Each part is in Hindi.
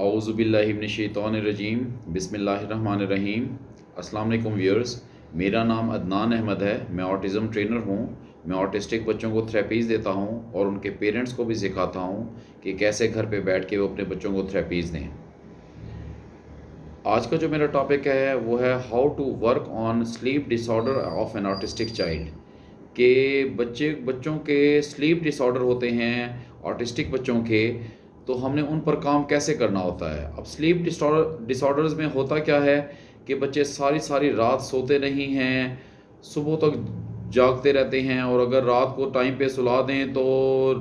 औज़ुबिल्लाहिमिनश्शैतानिर्रजीम बिस्मिल्लाहिर्रहमानिर्रहीम। अस्सलाम वालेकुम व्यूअर्स, मेरा नाम अदनान अहमद है। मैं ऑटिज़म ट्रेनर हूँ। मैं ऑटिस्टिक बच्चों को थेरेपीज़ देता हूँ और उनके पेरेंट्स को भी सिखाता हूँ कि कैसे घर पे बैठ के वो अपने बच्चों को थेरेपीज़ दें। आज का जो मेरा टॉपिक है वो है how to work on sleep disorder of an autistic child. के बच्चों के स्लीप डिसऑर्डर होते हैं, ऑटिस्टिक बच्चों के, तो हमने उन पर काम कैसे करना होता है। अब स्लीप डिसऑर्डर्स में होता क्या है कि बच्चे सारी सारी रात सोते नहीं हैं, सुबह तक जागते रहते हैं, और अगर रात को टाइम पे सुला दें तो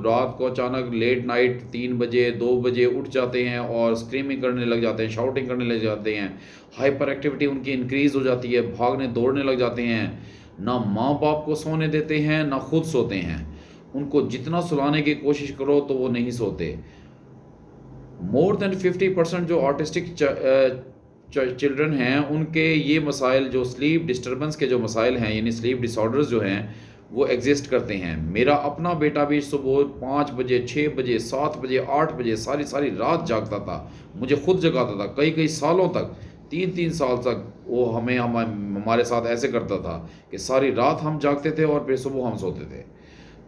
रात को अचानक लेट नाइट 3 बजे 2 बजे उठ जाते हैं और स्क्रीमिंग करने लग जाते हैं, शाउटिंग करने लग जाते हैं। हाइपर एक्टिविटी उनकी इंक्रीज़ हो जाती है, भागने दौड़ने लग जाते हैं। ना माँ बाप को सोने देते हैं ना खुद सोते हैं। उनको जितना सुलाने की कोशिश करो तो वो नहीं सोते। मोर देन 50% जो ऑटिस्टिक चिल्ड्रन हैं उनके ये मसाइल, जो स्लीप डिस्टर्बेंस के जो मसाइल हैं, यानी स्लीप डिसऑर्डर्स जो हैं, वो एग्जिस्ट करते हैं। मेरा अपना बेटा भी सुबह 5 बजे 6 बजे 7 बजे 8 बजे सारी सारी रात जागता था, मुझे खुद जगाता था। कई कई सालों तक, 3 3 साल तक वो हमारे साथ ऐसे करता था कि सारी रात हम जागते थे और फिर सुबह हम सोते थे।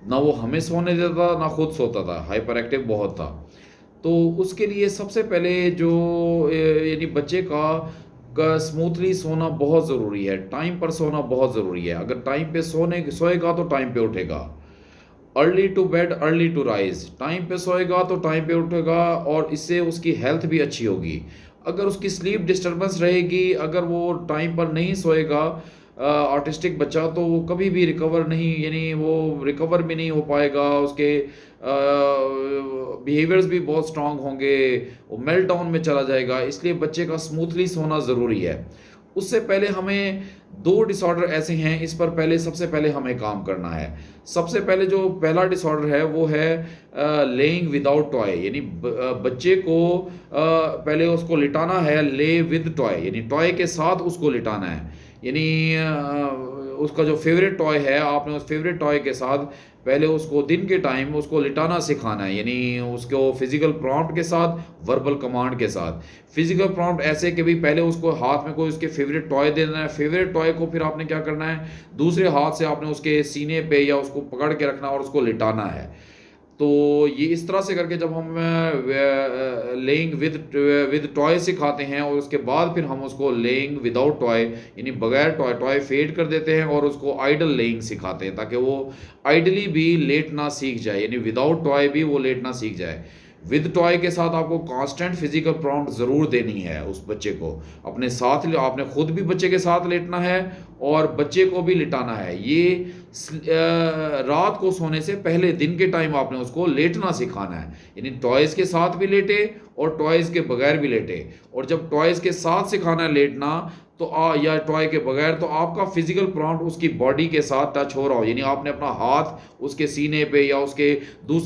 ना वो हमें सोने देता ना खुद सोता था, हाइपर एक्टिव बहुत था। तो उसके लिए सबसे पहले जो यानी बच्चे का स्मूथली सोना बहुत ज़रूरी है, टाइम पर सोना बहुत ज़रूरी है। अगर टाइम पे सोएगा तो टाइम पे उठेगा। Early to bed early to rise, time पे सोएगा तो टाइम पे उठेगा और इससे उसकी हेल्थ भी अच्छी होगी। अगर उसकी स्लीप डिस्टर्बेंस रहेगी, अगर वो टाइम पर नहीं सोएगा ऑटिस्टिक बच्चा, तो वो कभी भी रिकवर नहीं, यानी वो रिकवर भी नहीं हो पाएगा। उसके बिहेवियर्स भी बहुत स्ट्रांग होंगे, वो मेल्ट डाउन में चला जाएगा। इसलिए बच्चे का स्मूथली सोना ज़रूरी है। उससे पहले हमें 2 डिसऑर्डर ऐसे हैं, इस पर पहले सबसे पहले हमें काम करना है। सबसे पहले जो पहला डिसऑर्डर है वो है लेइंग विदाउट टॉय, यानी बच्चे को पहले उसको लिटाना है ले विद टॉय, यानी टॉय के साथ उसको लिटाना है। यानी उसका जो फेवरेट टॉय है, आपने उस फेवरेट टॉय के साथ पहले उसको दिन के टाइम उसको लिटाना सिखाना है, यानी उसको फिजिकल प्रॉम्प्ट के साथ, वर्बल कमांड के साथ। फिजिकल प्रॉम्प्ट ऐसे कि भी पहले उसको हाथ में कोई उसके फेवरेट टॉय देना है, फेवरेट टॉय को फिर आपने क्या करना है, दूसरे हाथ से आपने उसके सीने पे या उसको पकड़ के रखना और उसको लिटाना है। तो ये इस तरह से करके जब हम लेइंग विद टॉय सिखाते हैं और उसके बाद फिर हम उसको लेइंग विदाउट टॉय, यानी बगैर टॉय फेड कर देते हैं और उसको आइडल लेइंग सिखाते हैं, ताकि वो आइडली भी लेटना सीख जाए, यानी विदाउट टॉय भी वो लेटना सीख जाए। विद टॉय के साथ आपको कांस्टेंट फिजिकल प्रॉम्प्ट ज़रूर देनी है उस बच्चे को। अपने साथ आपने खुद भी बच्चे के साथ लेटना है और बच्चे को भी लिटाना है। ये रात को सोने से पहले दिन के टाइम आपने उसको लेटना सिखाना है, यानी टॉयज़ के साथ भी लेटे और टॉयज़ के बगैर भी लेटे। और जब टॉयज़ के साथ सिखाना है लेटना तो या टॉय के बगैर, तो आपका फिजिकल प्रॉम्प्ट उसकी बॉडी के साथ टच हो रहा हो, यानी आपने अपना हाथ उसके सीने पे या उसके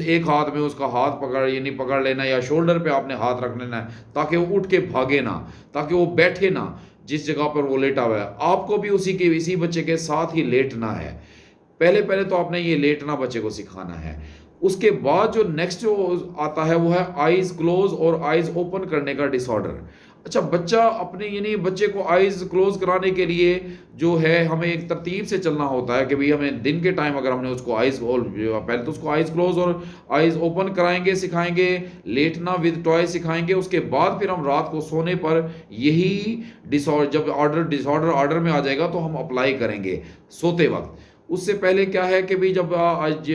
एक हाथ में उसका हाथ पकड़ लेना या शोल्डर पे आपने हाथ रख लेना है, ताकि वो उठ के भागे ना, ताकि वो बैठे ना जिस जगह पर वो लेटा हुआ है। आपको भी इसी बच्चे के साथ ही लेटना है। पहले पहले तो आपने ये लेटना बच्चे को सिखाना है। उसके बाद जो नेक्स्ट जो आता है वो है आइज़ क्लोज और आइज़ ओपन करने का डिसऑर्डर। अच्छा, बच्चा अपने, यानी बच्चे को आइज़ क्लोज कराने के लिए जो है हमें एक तरतीब से चलना होता है कि भाई हमें दिन के टाइम अगर हमने उसको पहले तो उसको आइज़ क्लोज और आइज़ ओपन कराएंगे, सिखाएंगे, लेटना विद टॉय सिखाएंगे। उसके बाद फिर हम रात को सोने पर यही डिसऑर्डर ऑर्डर में आ जाएगा तो हम अप्लाई करेंगे सोते वक्त। उससे पहले क्या है कि भाई जब आज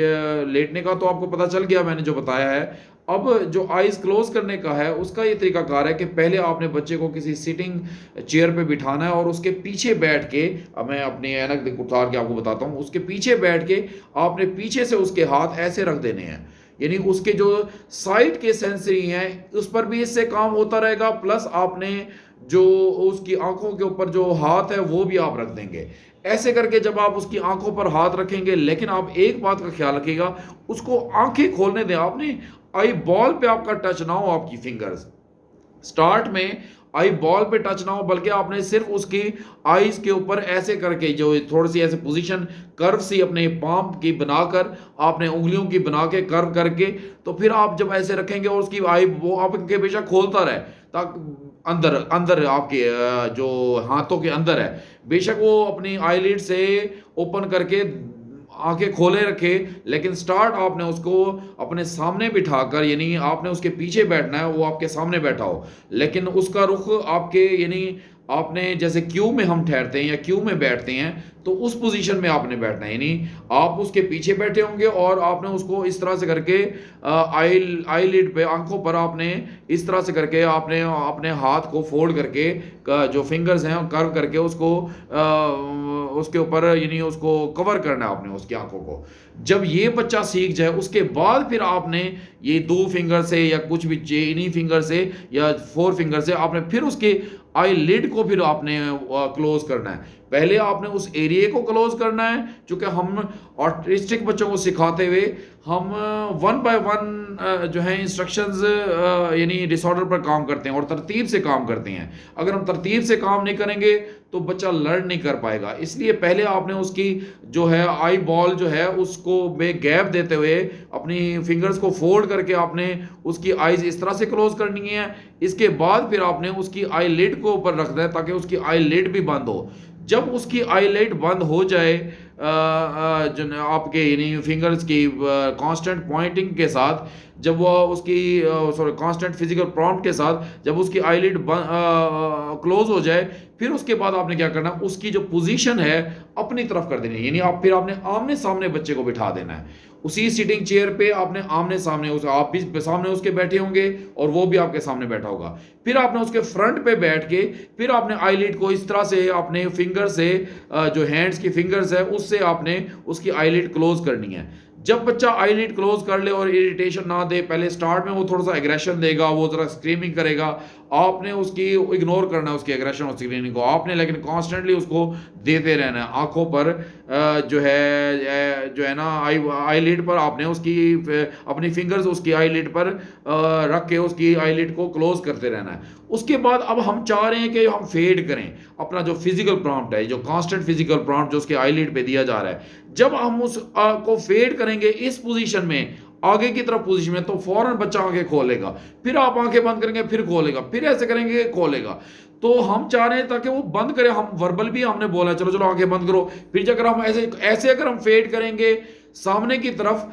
लेटने का तो आपको पता चल गया मैंने जो बताया है। अब जो आइज़ क्लोज करने का है उसका ये तरीकाकार है कि पहले आपने बच्चे को किसी सिटिंग चेयर पे बिठाना है और उसके पीछे बैठ के, अब मैं अपनी ऐनक उतार के आपको बताता हूँ, उसके पीछे बैठ के आपने पीछे से उसके हाथ ऐसे रख देने हैं, यानी उसके जो साइड के सेंसरी हैं उस पर भी इससे काम होता रहेगा, प्लस आपने जो उसकी आंखों के ऊपर जो हाथ है वो भी आप रख देंगे। ऐसे करके जब आप उसकी आंखों पर हाथ रखेंगे, लेकिन आप एक बात का ख्याल रखिएगा, उसको आंखें खोलने दें। आपने आई बॉल पे आपका टच ना हो, आपकी फिंगर्स। स्टार्ट में आई बॉल पे टच ना हो, बल्कि आपने सिर्फ उसकी आईज के ऊपर ऐसे करके, जो थोड़ी सी ऐसे पोजीशन कर्व सी अपने पाम की बनाकर, आपने उंगलियों की बना के कर्व करके, तो फिर आप जब ऐसे रखेंगे और उसकी आई वो आपके बेशक खोलता रहे, ताकि अंदर अंदर आपके जो हाथों के अंदर है, बेशक वो अपनी आईलिड से ओपन करके आंखें खोले रखे, लेकिन स्टार्ट आपने उसको अपने सामने बिठाकर, यानी आपने उसके पीछे बैठना है, वो आपके सामने बैठा हो, लेकिन उसका रुख आपके, यानी आपने जैसे क्यू में हम ठहरते हैं या क्यू में बैठते हैं, तो उस पोजीशन में आपने बैठना है, यानी आप उसके पीछे बैठे होंगे और आपने उसको इस तरह से करके आई लिड पे, आंखों पर आपने इस तरह से करके आपने अपने हाथ को फोल्ड करके, जो फिंगर्स हैं कर्व करके उसको उसके ऊपर, यानी उसको कवर करना है आपने उसकी आंखों को। जब ये बच्चा सीख जाए, उसके बाद फिर आपने ये 2 फिंगर से या कुछ भी इन्हीं फिंगर से या 4 फिंगर से आपने फिर उसके आई लिड को फिर आपने क्लोज करना है। पहले आपने उस एरिया को क्लोज करना है, क्योंकि हम ऑटिस्टिक बच्चों को सिखाते हुए हम 1 बाय 1 जो है इंस्ट्रक्शंस, यानी डिसऑर्डर पर काम करते हैं और तरतीब से काम करते हैं। अगर हम तरतीब से काम नहीं करेंगे तो बच्चा लर्न नहीं कर पाएगा। इसलिए पहले आपने उसकी जो है आई बॉल जो है उसको में गैप देते हुए अपनी फिंगर्स को फोल्ड करके आपने उसकी आईज इस तरह से क्लोज करनी है। इसके बाद फिर आपने उसकी आई लिड को ऊपर रखना है ताकि उसकी आई लिड भी बंद हो। जब उसकी आईलाइट बंद हो जाए, आपके यानी फिंगर्स की कांस्टेंट पॉइंटिंग के साथ, जब वो उसकी कांस्टेंट फिजिकल प्रॉम्प्ट के साथ जब उसकी आईलिड क्लोज हो जाए, फिर उसके बाद आपने क्या करना, उसकी जो पोजीशन है अपनी तरफ कर देनी है, यानी फिर आपने आमने सामने बच्चे को बिठा देना है। उसी सिटिंग चेयर पे आपने आमने सामने आप भी सामने उसके बैठे होंगे और वो भी आपके सामने बैठा होगा। फिर आपने उसके फ्रंट पे बैठ के फिर आपने आईलिड को इस तरह से अपने फिंगर से, जो हैंड्स की फिंगर्स है उससे आपने उसकी आईलिड क्लोज करनी है। जब बच्चा आईलिड क्लोज कर ले और इरिटेशन ना दे, पहले स्टार्ट में वो थोड़ा सा एग्रेशन देगा, वो जरा स्क्रीमिंग करेगा, आपने उसकी इग्नोर करना है उसकी एग्रेशन और स्क्रीमिंग को, आपने लेकिन कॉन्स्टेंटली उसको देते रहना है। आंखों पर जो है ना आईलिड पर आपने उसकी अपनी फिंगर्स उसकी आईलिड पर रख के उसकी आईलिड को क्लोज करते रहना है। उसके बाद अब हम चाह रहे हैं कि हम फेड करें अपना जो फिजिकल प्रॉम्प्ट है, जो कांस्टेंट फिजिकल प्रॉम्प्ट जो उसके आईलिड पे दिया जा रहा है, जब हम उस को फेड करेंगे इस पोजीशन में, आगे की तरफ पोजीशन में, तो फौरन बच्चा आंखें खोलेगा, फिर आप आंखें बंद करेंगे फिर खोलेगा, फिर ऐसे करेंगे खोलेगा। तो हम चाह रहे हैं ताकि वो बंद करे, हम वर्बल भी हमने बोला चलो चलो आंखें बंद करो, फिर अगर हम ऐसे ऐसे अगर हम फेड करेंगे सामने की तरफ,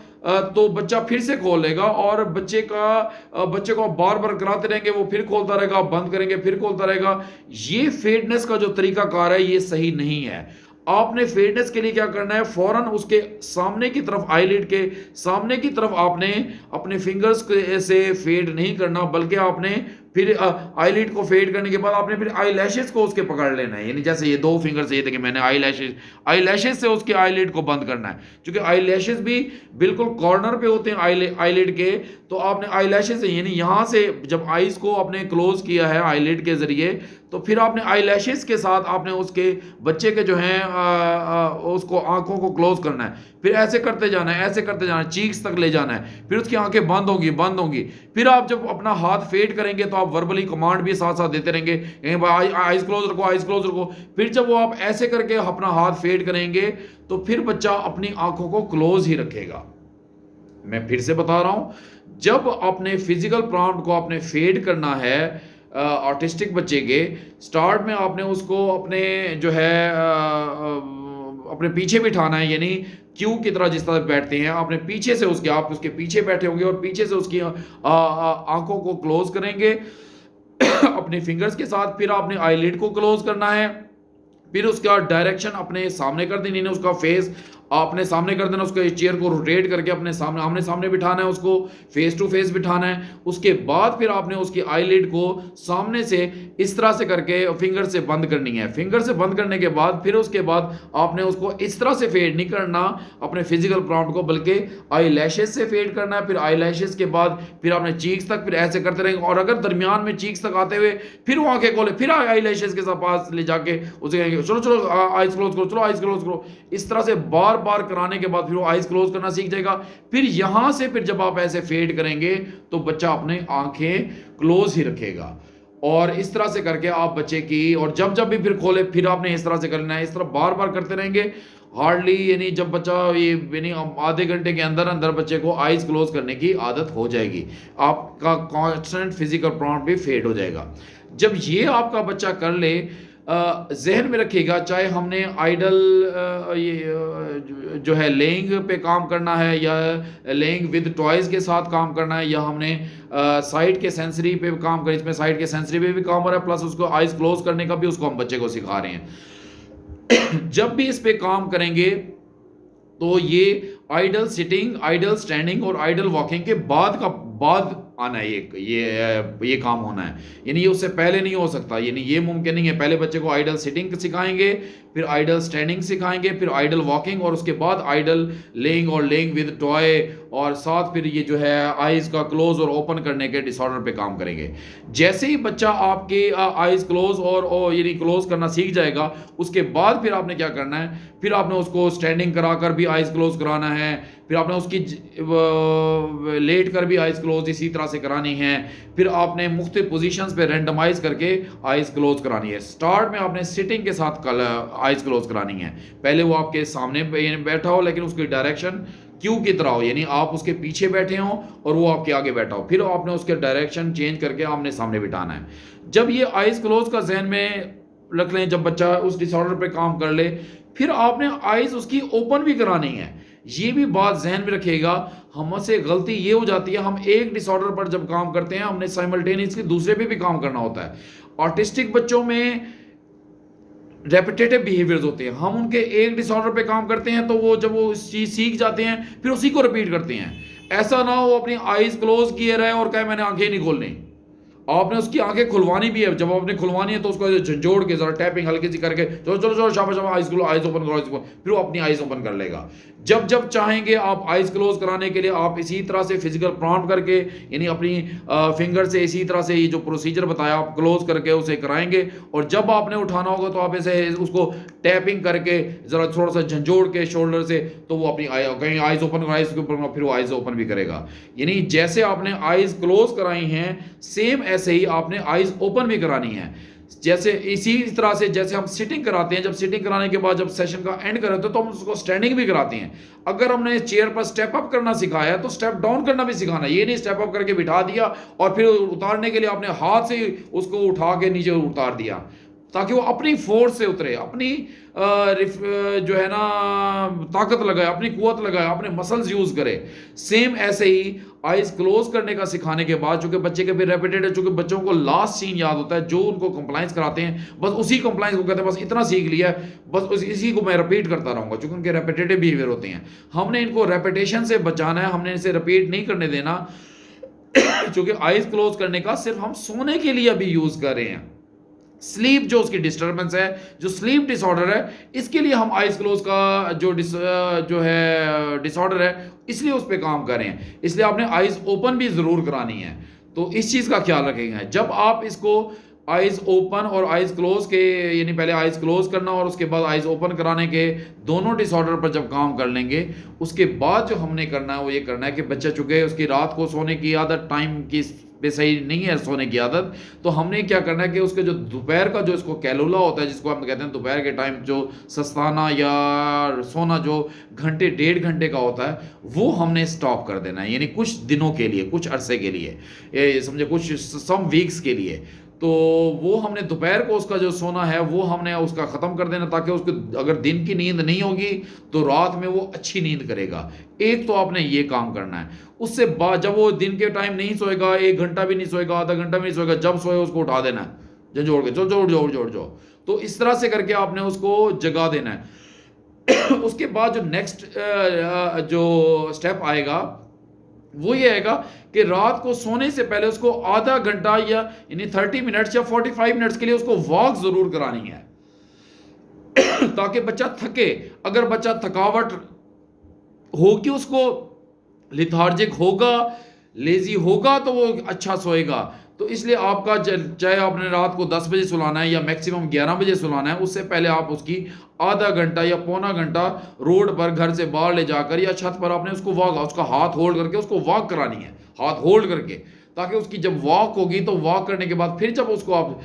तो बच्चा फिर से खोलेगा और बच्चे को बार बार कराते रहेंगे, वो फिर खोलता रहेगा, बंद करेंगे फिर खोलता रहेगा। ये फेडनेस का जो तरीकाकार है ये सही नहीं है। आपने फेडनेस के लिए क्या करना है, फौरन उसके सामने की तरफ, आईलिड के सामने की तरफ आपने अपने फिंगर्स से फेड नहीं करना, बल्कि आपने फिर आईलिड को फेड करने के बाद आपने फिर आई लैशेस को उसके पकड़ लेना है, यानी जैसे ये 2 फिंगर से, ये देखिए मैंने आई लैशेस से उसके आईलिड को बंद करना है, क्योंकि आई लैशेस भी बिल्कुल कॉर्नर पे होते हैं आईलिड के। तो आपने आई लैशेस से, यानी यहाँ से जब आईज को आपने क्लोज किया है आईलिड के जरिए, तो फिर आपने आई लैशेस के साथ आपने उसके बच्चे के जो हैं उसको आंखों को क्लोज करना है, फिर ऐसे करते जाना है, ऐसे करते जाना है, चीक्स तक ले जाना है, फिर उसकी आंखें बंद होंगी। फिर आप जब अपना हाथ फेड करेंगे तो आप वर्बली कमांड भी साथ साथ देते रहेंगे, आइज क्लोज रखो, आइज क्लोज रखो। फिर जब वो आप ऐसे करके अपना हाथ फेड करेंगे तो फिर बच्चा अपनी आंखों को क्लोज ही रखेगा। मैं फिर से बता रहा हूं, जब अपने फिजिकल प्रॉम्प्ट को आपने फेड करना है ऑटिस्टिक बच्चे के, स्टार्ट में आपने उसको अपने जो है अपने पीछे बिठाना है, यानी क्यू की तरह जिस तरह बैठते हैं, आपने पीछे से आप उसके पीछे बैठे होंगे और पीछे से उसकी आंखों को क्लोज करेंगे अपने फिंगर्स के साथ। फिर आपने आईलिड को क्लोज करना है, फिर उसका डायरेक्शन अपने सामने कर देनी है, उसका फेस आपने सामने कर देना, उसको चेयर को रोटेट करके अपने सामने आमने सामने बिठाना है, उसको फेस टू फेस बिठाना है। उसके बाद फिर आपने उसकी आईलिड को सामने से इस तरह से करके फिंगर से बंद करनी है। फिंगर से बंद करने के बाद फिर उसके बाद आपने उसको इस तरह से फेड नहीं करना अपने फिजिकल प्रॉम्प्ट को, बल्कि आई लैशेस से फेड करना है। फिर आई लैशेस के बाद फिर आपने चीक्स तक, फिर ऐसे करते रहेंगे, और अगर दरमियान में चीक्स तक आते हुए फिर वो आंखें खोले, फिर आई लैशेस के साथ पास ले जाके उसे कहेंगे चलो चलो आइज क्लोज करो, चलो आइज क्लोज करो। इस तरह से बार बार कराने के बाद फिर वो आइज क्लोज करना सीख जाएगा। फिर यहां से फिर जब आप ऐसे फेड करेंगे तो बच्चा अपने आंखें क्लोज ही रखेगा। और इस तरह से करके आप बच्चे की, और जब भी फिर खोले फिर आपने इस तरह से करना है, इस तरह बार-बार करते रहेंगे। हार्डली यानी जब बच्चा ये यानी आधे घंटे के अंदर-अंदर बच्चे को आइज़ क्लोज़ करने की आदत हो जाएगी। आपका कांस्टेंट फिज़िकल प्रॉम्प्ट भी फेड हो जाएगा। जब ये आपका बच्चा कर ले, ज़हन में रखिएगा, चाहे हमने आइडल जो है लेइंग पे काम करना है, या लेइंग विद टॉयज़ के साथ काम करना है, या हमने साइड के सेंसरी पे काम कर, इसमें साइड के सेंसरी पे भी काम हो रहा है, प्लस उसको आइज़ क्लोज़ करने का भी उसको हम बच्चे को सिखा रहे हैं। जब भी इस पे काम करेंगे तो ये आइडल सिटिंग, आइडल स्टैंडिंग और आइडल वॉकिंग के बाद आना है, ये काम होना है। यानी ये उससे पहले नहीं हो सकता, यानी ये मुमकिन नहीं है। पहले बच्चे को आइडल सिटिंग सिखाएंगे, फिर आइडल स्टैंडिंग सिखाएंगे, फिर आइडल वॉकिंग, और उसके बाद आइडल लेइंग और लेइंग विद टॉय, और साथ फिर ये जो है आइज़ का क्लोज और ओपन करने के डिसऑर्डर पे काम करेंगे। जैसे ही बच्चा आपके आइज़ क्लोज और यानी क्लोज करना सीख जाएगा, उसके बाद फिर आपने क्या करना है, फिर आपने उसको स्टैंडिंग कराकर भी आइज़ क्लोज कराना है, फिर आपने उसकी लेट कर भी आइज़ क्लोज इसी तरह से करानी है, फिर आपने मुख्तलिफ पोजीशंस पे रैंडमाइज करके आइज़ क्लोज करानी है। स्टार्ट में आपने सिटिंग के साथ आइज़ क्लोज करानी है। पहले वो आपके सामने बैठा हो, लेकिन उसकी डायरेक्शन क्यू की तरह हो, यानी आप उसके पीछे बैठे हो और वो आपके आगे बैठा हो। फिर आपने उसके डायरेक्शन चेंज करके आमने सामने बिठाना है। जब ये आइज़ क्लोज का जहन में रख लें, जब बच्चा उस डिसऑर्डर पे काम कर ले, फिर आपने आइज़ उसकी ओपन भी करानी है। ये भी बात जहन में रखिएगा। हमसे गलती ये हो जाती है, हम एक डिसऑर्डर पर जब काम करते हैं, हमने साइमल्टेनियसली दूसरे पे भी काम करना होता है। ऑटिस्टिक बच्चों में रेपिटेटिव बिहेवियर्स होते हैं। हम उनके एक डिसऑर्डर पे काम करते हैं, तो वो जब वो इस चीज़ सीख जाते हैं, फिर उसी को रिपीट करते हैं। ऐसा ना हो अपनी आइज़ क्लोज किए रहे और कहे मैंने आंखें नहीं खोलनी। आपने उसकी आंखें खुलवानी भी है। जब आपने खुलवानी है तो उसको झंझोड़ के जरा टैपिंग हल्की सी करके, चलो चलो चलो शाबाश शाबाश, आइज आइज ओपन करो, आइज ओपन, फिर वो अपनी आइज ओपन कर लेगा। जब जब चाहेंगे आप आइज क्लोज कराने के लिए, आप इसी तरह से फिजिकल प्रॉम्प्ट करके, यानी अपनी फिंगर से इसी तरह से ये जो प्रोसीजर बताया आप क्लोज करके उसे कराएंगे। और जब आपने उठाना होगा तो आप ऐसे उसको टैपिंग करके जरा थोड़ा सा झंझोड़ के शोल्डर से, तो वो अपनी कहीं आइज ओपन कराए इसके ऊपर, फिर वो आइज ओपन भी करेगा। यानी जैसे आपने आइज क्लोज कराई हैं, सेम ऐसे ही आपने आइज ओपन भी करानी है। जैसे इसी तरह से जैसे हम सिटिंग कराते हैं, जब सिटिंग कराने के बाद जब सेशन का एंड करते हैं तो हम उसको स्टैंडिंग भी कराते हैं। अगर हमने चेयर पर स्टेप अप करना सिखाया है तो स्टेप डाउन करना भी सिखाना है। ये नहीं स्टेप अप करके बिठा दिया और फिर उतारने के लिए आपने हाथ से उसको उठा के नीचे उतार दिया, ताकि वो अपनी फोर्स से उतरे, अपनी जो है ना ताकत लगाए, अपनी कुवत लगाए, अपने मसल्स यूज करे। सेम ऐसे ही आइज क्लोज करने का सिखाने के बाद, चूंकि बच्चे के फिर रेपिटेड, चूंकि बच्चों को लास्ट सीन याद होता है जो उनको कंप्लाइंस कराते हैं, बस उसी कंप्लाइंस को कहते हैं बस इतना सीख लिया है, बस इसी को मैं रिपीट करता रहूंगा, चूंकि उनके रेपिटेटिव बिहेवियर होते हैं। हमने इनको रेपिटेशन से बचाना है, हमने इसे रिपीट नहीं करने देना। चूंकि आइज क्लोज करने का सिर्फ हम सोने के लिए अभी यूज कर रहे हैं। स्लीप जो उसकी डिस्टर्बेंस है, जो स्लीप डिसऑर्डर है, इसके लिए हम आइज क्लोज का जो है डिसऑर्डर है, इसलिए उस पर काम कर रहे हैं। इसलिए आपने आइज ओपन भी जरूर करानी है। तो इस चीज का ख्याल रखेंगे जब आप इसको आइज ओपन और आइज क्लोज के, यानी पहले आइज क्लोज करना और उसके बाद आइज ओपन कराने के दोनों डिसऑर्डर पर जब काम कर लेंगे, उसके बाद जो हमने करना है वो ये करना है कि बच्चा चूंकि उसकी रात को सोने की आदत टाइम की पे सही नहीं है सोने की आदत, तो हमने क्या करना है कि उसके जो दोपहर का जो इसको कैलुला होता है, जिसको हम कहते हैं दोपहर के टाइम जो सस्ताना या सोना जो घंटे 1.5 घंटे का होता है, वो हमने स्टॉप कर देना है। यानी कुछ दिनों के लिए, कुछ अरसे के लिए, ये समझे कुछ सम वीक्स के लिए, तो वो हमने दोपहर को उसका जो सोना है वो हमने उसका ख़त्म कर देना, ताकि उसको अगर दिन की नींद नहीं होगी तो रात में वो अच्छी नींद करेगा। एक तो आपने ये काम करना है। उससे बाद जब वो दिन के टाइम नहीं सोएगा, 1 घंटा भी नहीं सोएगा, आधा घंटा भी नहीं सोएगा, जब सोए उसको उठा देना है, जोड़ के जोड़। तो इस तरह से करके आपने उसको जगा देना है। उसके बाद जो नेक्स्ट जो स्टेप आएगा वो ये आएगा कि रात को सोने से पहले उसको आधा घंटा या यानी 30 मिनट्स या 45 मिनट्स के लिए उसको वॉक जरूर करानी है, ताकि बच्चा थके। अगर बच्चा थकावट होगी, उसको लिथार्जिक होगा, लेजी होगा, तो वो अच्छा सोएगा। तो इसलिए आपका चाहे आपने रात को 10 बजे सुलाना है या मैक्सिमम 11 बजे सुलाना है, उससे पहले आप उसकी आधा घंटा या पौना घंटा रोड पर घर से बाहर ले जाकर या छत पर आपने उसको वॉक, उसका हाथ होल्ड करके उसको वॉक करानी है, हाथ होल्ड करके, ताकि उसकी जब वॉक होगी तो वॉक करने के बाद फिर जब उसको आप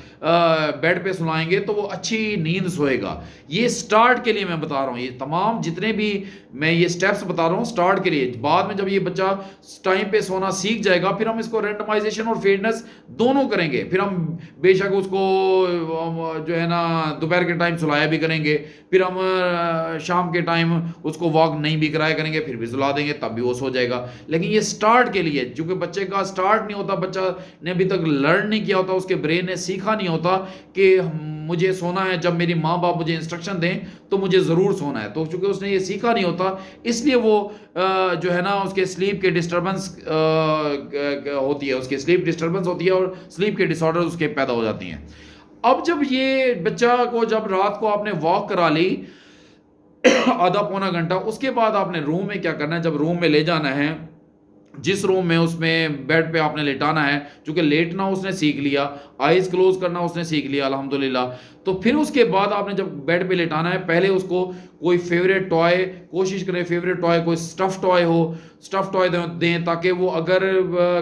बेड पे सुलाएंगे तो वो अच्छी नींद सोएगा। ये स्टार्ट के लिए मैं बता रहा हूँ, ये तमाम जितने भी मैं ये स्टेप्स बता रहा हूँ स्टार्ट के लिए। बाद में जब ये बच्चा टाइम पे सोना सीख जाएगा फिर हम इसको रैंडमाइजेशन और फेडनेस दोनों करेंगे। फिर हम बेशक उसको जो है ना दोपहर के टाइम सुलाया भी करेंगे, फिर हम शाम के टाइम उसको वॉक नहीं भी कराया करेंगे, फिर भी सुला देंगे, तब भी वो सो जाएगा। लेकिन ये स्टार्ट के लिए, चूंकि बच्चे का स्टार्ट नहीं होता, बच्चा ने अभी तक लर्न नहीं किया होता, उसके ब्रेन ने सीखा नहीं होता कि मुझे सोना है, जब मेरी माँ बाप मुझे इंस्ट्रक्शन दें तो मुझे ज़रूर सोना है। तो चूंकि उसने ये सीखा नहीं होता इसलिए वो जो है ना उसके स्लीप के डिस्टर्बेंस होती है, उसके स्लीप डिस्टर्बेंस होती है और स्लीप के डिसऑर्डर उसके पैदा हो जाती हैं। अब जब ये बच्चा को जब रात को आपने वॉक करा ली आधा पौना घंटा, उसके बाद आपने रूम में क्या करना है, जब रूम में ले जाना है, जिस रूम में उसमें बेड पे आपने लेटाना है, चूंकि लेटना उसने सीख लिया, आइज क्लोज करना उसने सीख लिया अल्हम्दुलिल्लाह। तो फिर उसके बाद आपने जब बेड पे लेटाना है, पहले उसको कोई फेवरेट टॉय, कोशिश करें फेवरेट टॉय कोई स्टफ टॉय हो, स्टफ टॉय दें ताकि वो अगर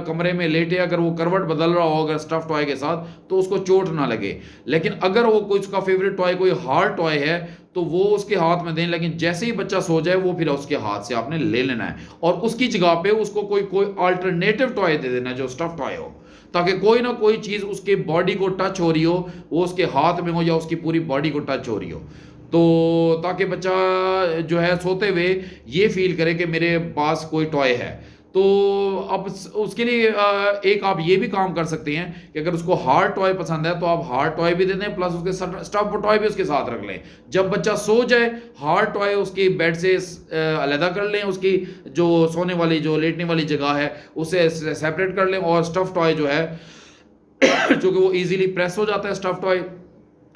कमरे में लेटे, अगर वो करवट बदल रहा हो अगर स्टफ टॉय के साथ, तो उसको चोट ना लगे। लेकिन अगर वो कोई उसका फेवरेट टॉय कोई हार्ड टॉय है तो वो उसके हाथ में दें, लेकिन जैसे ही बच्चा सो जाए वो फिर उसके हाथ से आपने ले लेना है और उसकी जगह पे उसको कोई अल्टरनेटिव टॉय दे देना है जो स्टफ टॉय हो, ताकि कोई ना कोई चीज़ उसके बॉडी को टच हो रही हो, वो उसके हाथ में हो या उसकी पूरी बॉडी को टच हो रही हो, तो ताकि बच्चा जो है सोते हुए ये फील करे कि मेरे पास कोई टॉय है। तो अब उसके लिए एक आप ये भी काम कर सकते हैं कि अगर उसको हार्ड टॉय पसंद है तो आप हार्ड टॉय भी दे दें, प्लस उसके स्टफ टॉय भी उसके साथ रख लें। जब बच्चा सो जाए हार्ड टॉय उसकी बेड से अलहदा कर लें, उसकी जो सोने वाली जो लेटने वाली जगह है उसे सेपरेट कर लें, और स्टफ टॉय जो है जो कि वो इजीली प्रेस हो जाता है स्टफ टॉय,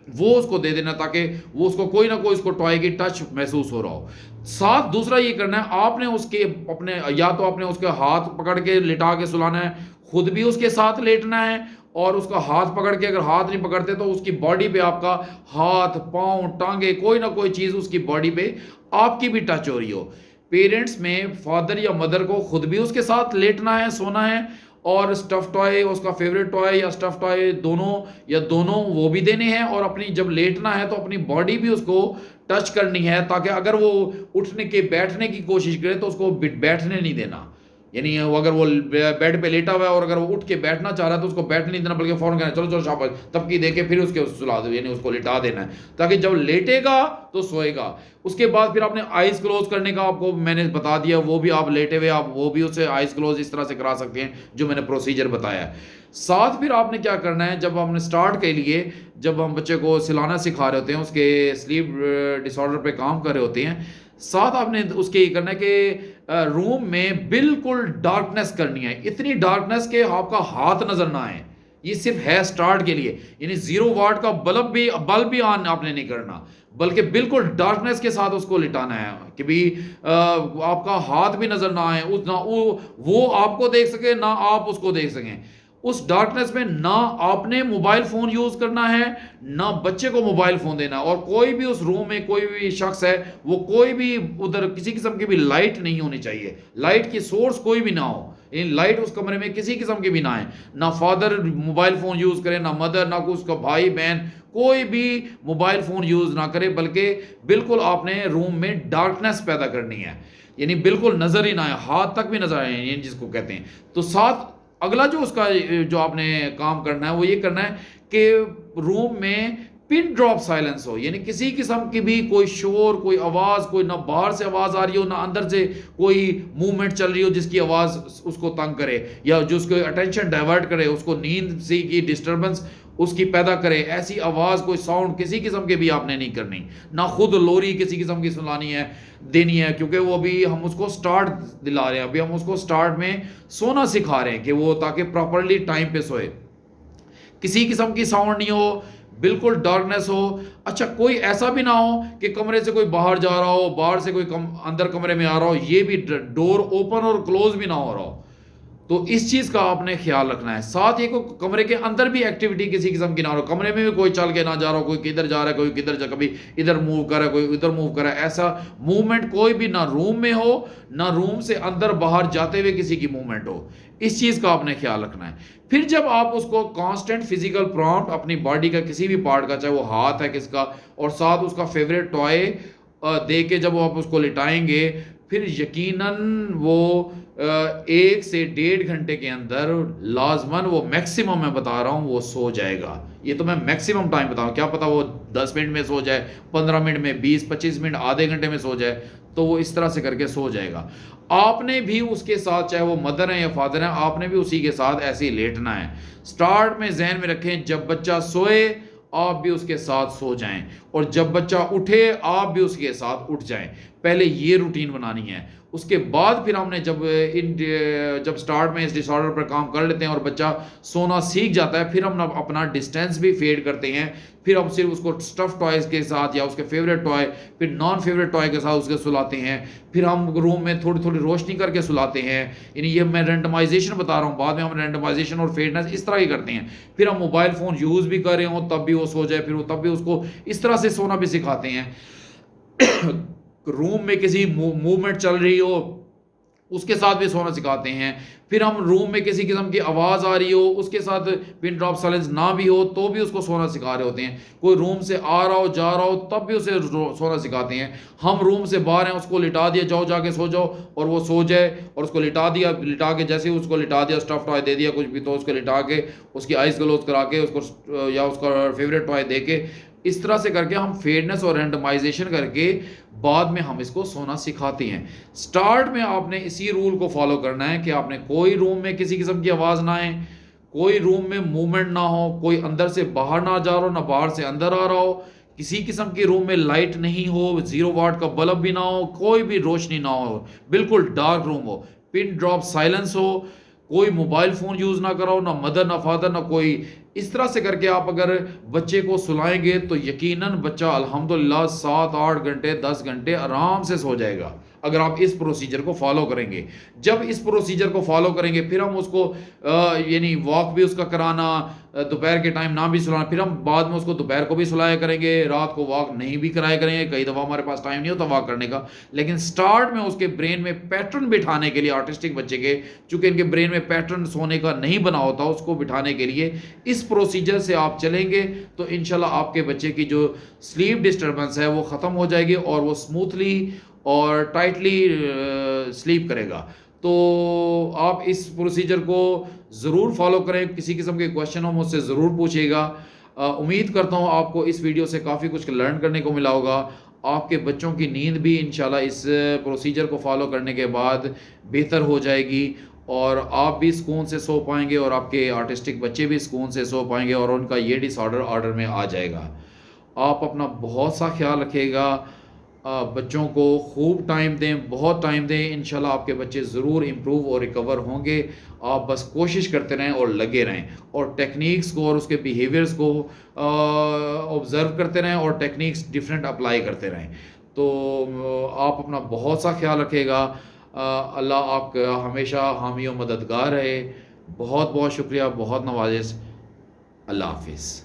वो उसको दे देना ताकि वो उसको कोई ना कोई उसको टॉय की टच महसूस हो रहा हो। साथ दूसरा ये करना है, आपने उसके अपने या तो आपने उसके हाथ पकड़ के लिटा के सुलाना है, खुद भी उसके साथ लेटना है, और उसका हाथ पकड़ के, अगर हाथ नहीं पकड़ते तो उसकी बॉडी पे आपका हाथ पांव टांगे कोई ना कोई चीज़ उसकी बॉडी पे आपकी भी टच हो रही हो। पेरेंट्स में फादर या मदर को खुद भी उसके साथ लेटना है, सोना है, और स्टफ टॉय उसका फेवरेट टॉय या स्टफ टॉय दोनों वो भी देने हैं, और अपनी जब लेटना है तो अपनी बॉडी भी उसको टच करनी है, ताकि अगर वो उठने के बैठने की कोशिश करे तो उसको बैठने नहीं देना। यानी अगर वो बेड पे लेटा हुआ है और अगर वो उठ के बैठना चाह रहा है तो उसको बैठने नहीं देना, बल्कि फौरन कहना चलो चलो शाबाश, तबकी दे के फिर उसके सुला दो, यानी उसको लिटा देना है ताकि जब लेटेगा तो सोएगा। उसके बाद फिर आपने आइज क्लोज करने का आपको मैंने बता दिया, वो भी आप लेटे हुए आप वो भी उससे आइज क्लोज इस तरह से करा सकते हैं जो मैंने प्रोसीजर बताया है। साथ फिर आपने क्या करना है, जब हमने स्टार्ट के लिए जब हम बच्चे को सिलाना सिखा रहे होते हैं, उसके स्लीप डिसऑर्डर पे काम कर रहे होते हैं, साथ आपने उसके ये करना है कि रूम में बिल्कुल डार्कनेस करनी है, इतनी डार्कनेस के आपका हाथ नजर ना आए। ये सिर्फ है स्टार्ट के लिए, यानी 0 वाट का बल्ब भी ऑन आपने नहीं करना, बल्कि बिल्कुल डार्कनेस के साथ उसको लिटाना है कि भी आपका हाथ भी नजर ना आए, उस ना वो आपको देख सके ना आप उसको देख सकें। उस डार्कनेस में ना आपने मोबाइल फोन यूज करना है ना बच्चे को मोबाइल फोन देना, और कोई भी उस रूम में कोई भी शख्स है वो कोई भी उधर किसी किस्म की भी लाइट नहीं होनी चाहिए, लाइट की सोर्स कोई भी ना हो, इन लाइट उस कमरे में किसी किस्म की भी ना है, ना फादर मोबाइल फोन यूज करे, ना मदर, ना कोई उसका भाई बहन, कोई भी मोबाइल फोन यूज ना करे, बल्कि बिल्कुल आपने रूम में डार्कनेस पैदा करनी है, यानी बिल्कुल नजर ही ना आए, हाथ तक भी नजर आए जिसको कहते हैं। तो साथ अगला जो उसका जो आपने काम करना है वो ये करना है कि रूम में पिन ड्रॉप साइलेंस हो, यानी किसी किस्म की भी कोई शोर, कोई आवाज़, कोई ना बाहर से आवाज़ आ रही हो ना अंदर से कोई मूवमेंट चल रही हो जिसकी आवाज़ उसको तंग करे या जो उसको अटेंशन डाइवर्ट करे, उसको नींद सी की डिस्टर्बेंस उसकी पैदा करे, ऐसी आवाज़ कोई साउंड किसी किस्म के भी आपने नहीं करनी, ना खुद लोरी किसी किस्म की सुनानी है देनी है, क्योंकि वो अभी हम उसको स्टार्ट दिला रहे हैं, अभी हम उसको स्टार्ट में सोना सिखा रहे हैं कि वो ताकि प्रॉपरली टाइम पे सोए, किसी किस्म की साउंड नहीं हो, बिल्कुल डार्कनेस हो। अच्छा कोई ऐसा भी ना हो कि कमरे से कोई बाहर जा रहा हो, बाहर से कोई अंदर कमरे में आ रहा हो, ये भी डोर ओपन और क्लोज भी ना हो रहा हो, तो इस चीज़ का आपने ख्याल रखना है। साथ ही को कमरे के अंदर भी एक्टिविटी किसी किस्म की ना हो, कमरे में भी कोई चल के ना जा रहा हो, कोई किधर जा रहा है, कोई किधर जा, कभी इधर मूव कर रहा है, कोई उधर मूव कर रहा है, ऐसा मूवमेंट कोई भी ना रूम में हो, ना रूम से अंदर बाहर जाते हुए किसी की मूवमेंट हो। इस चीज़ का आपने ख्याल रखना है। फिर जब आप उसको कांस्टेंट फिजिकल प्रॉम्प्ट अपनी बॉडी का किसी भी पार्ट का, चाहे वो हाथ है किसका, और साथ उसका फेवरेट टॉय दे के जब आप उसको लिटाएंगे, फिर यकीनन वो 1 से 1.5 घंटे के अंदर लाजमन, वो मैक्सिमम मैं बता रहा हूँ, वो सो जाएगा। ये तो मैं मैक्सिमम टाइम बता रहा हूँ, क्या पता वो 10 मिनट में सो जाए, 15 मिनट में, 20-25 मिनट, आधे घंटे में सो जाए, तो वो इस तरह से करके सो जाएगा। आपने भी उसके साथ, चाहे वो मदर है या फादर है, आपने भी उसी के साथ ऐसे ही लेटना है। स्टार्ट में जहन में रखें, जब बच्चा सोए आप भी उसके साथ सो जाएं, और जब बच्चा उठे आप भी उसके साथ उठ जाएं। पहले ये रूटीन बनानी है। उसके बाद फिर हमने जब स्टार्ट में इस डिसऑर्डर पर काम कर लेते हैं और बच्चा सोना सीख जाता है, फिर हम अपना डिस्टेंस भी फेड करते हैं। फिर हम सिर्फ उसको स्टफ टॉयज़ के साथ या उसके फेवरेट टॉय, फिर नॉन फेवरेट टॉय के साथ उसके सुलाते हैं। फिर हम रूम में थोड़ी थोड़ी रोशनी करके सुलाते हैं। यानी ये मैं रेंडमाइजेशन बता रहा हूँ, बाद में हम रेंडमाइजेशन और फेडनेस इस तरह ही करते हैं। फिर हम मोबाइल फ़ोन यूज़ भी कर रहे हो तब भी वो सो जाए, फिर वो तब भी उसको इस तरह से सोना भी सिखाते हैं। रूम में किसी मूवमेंट चल रही हो उसके साथ भी सोना सिखाते हैं। फिर हम रूम में किसी किस्म की आवाज़ आ रही हो उसके साथ पिन ड्रॉप साइलेंस ना भी हो तो भी उसको सोना सिखा रहे होते हैं। कोई रूम से आ रहा हो जा रहा हो तब भी उसे सोना सिखाते हैं। हम रूम से बाहर हैं, उसको लिटा दिया, जाओ जाके सो जाओ, और वो सो जाए, और उसको लिटा दिया, लिटा के जैसे ही उसको लिटा दिया, स्टफ टॉय दे दिया कुछ भी, तो उसको लिटा के उसकी आइज़ क्लोज करा के उसको या उसका फेवरेट टॉय दे के, इस तरह से करके हम फेडनेस और रैंडमाइजेशन करके बाद में हम इसको सोना सिखाते हैं। स्टार्ट में आपने इसी रूल को फॉलो करना है कि आपने कोई रूम में किसी किस्म की आवाज़ ना आए, कोई रूम में मूवमेंट ना हो, कोई अंदर से बाहर ना जा रहा हो, ना बाहर से अंदर आ रहा हो, किसी किस्म की रूम में लाइट नहीं हो, 0 वाट का बल्ब भी ना हो, कोई भी रोशनी ना हो, बिल्कुल डार्क रूम हो, पिन ड्रॉप साइलेंस हो, कोई मोबाइल फ़ोन यूज़ ना कराओ, ना मदर ना फादर ना कोई। इस तरह से करके आप अगर बच्चे को सुलाएंगे तो यकीनन बच्चा अल्हम्दुलिल्लाह 7-8 घंटे 10 घंटे आराम से सो जाएगा, अगर आप इस प्रोसीजर को फॉलो करेंगे। जब इस प्रोसीजर को फॉलो करेंगे फिर हम उसको यानी वॉक भी उसका कराना, दोपहर के टाइम ना भी सुलाना, फिर हम बाद में उसको दोपहर को भी सुलाया करेंगे, रात को वॉक नहीं भी कराया करेंगे। कई दफ़ा हमारे पास टाइम नहीं होता वॉक करने का, लेकिन स्टार्ट में उसके ब्रेन में पैटर्न बिठाने के लिए, ऑटिस्टिक बच्चे के चूँकि इनके ब्रेन में पैटर्न सोने का नहीं बना होता, उसको बिठाने के लिए इस प्रोसीजर से आप चलेंगे तो इंशाल्लाह आपके बच्चे की जो स्लीप डिस्टर्बेंस है वो ख़त्म हो जाएगी और वो स्मूथली और टाइटली स्लीप करेगा। तो आप इस प्रोसीजर को ज़रूर फॉलो करें। किसी किस्म के क्वेश्चन हो मुझसे ज़रूर पूछिएगा। उम्मीद करता हूँ आपको इस वीडियो से काफ़ी कुछ लर्न करने को मिला होगा। आपके बच्चों की नींद भी इंशाल्लाह इस प्रोसीजर को फॉलो करने के बाद बेहतर हो जाएगी, और आप भी सुकून से सो पाएंगे और आपके ऑटिस्टिक बच्चे भी सुकून से सो पाएंगे और उनका ये डिसऑर्डर ऑर्डर में आ जाएगा। आप अपना बहुत सा ख्याल रखिएगा, बच्चों को खूब टाइम दें, बहुत टाइम दें। इंशाल्लाह आपके बच्चे ज़रूर इम्प्रूव और रिकवर होंगे। आप बस कोशिश करते रहें और लगे रहें, और टेक्निक्स को और उसके बिहेवियर्स को ऑब्ज़र्व करते रहें और टेक्निक्स डिफरेंट अप्लाई करते रहें। तो आप अपना बहुत सा ख्याल रखिएगा। अल्लाह आपका हमेशा हामी और मददगार रहे। बहुत बहुत शुक्रिया, बहुत नवाजिश। अल्लाह हाफिज़।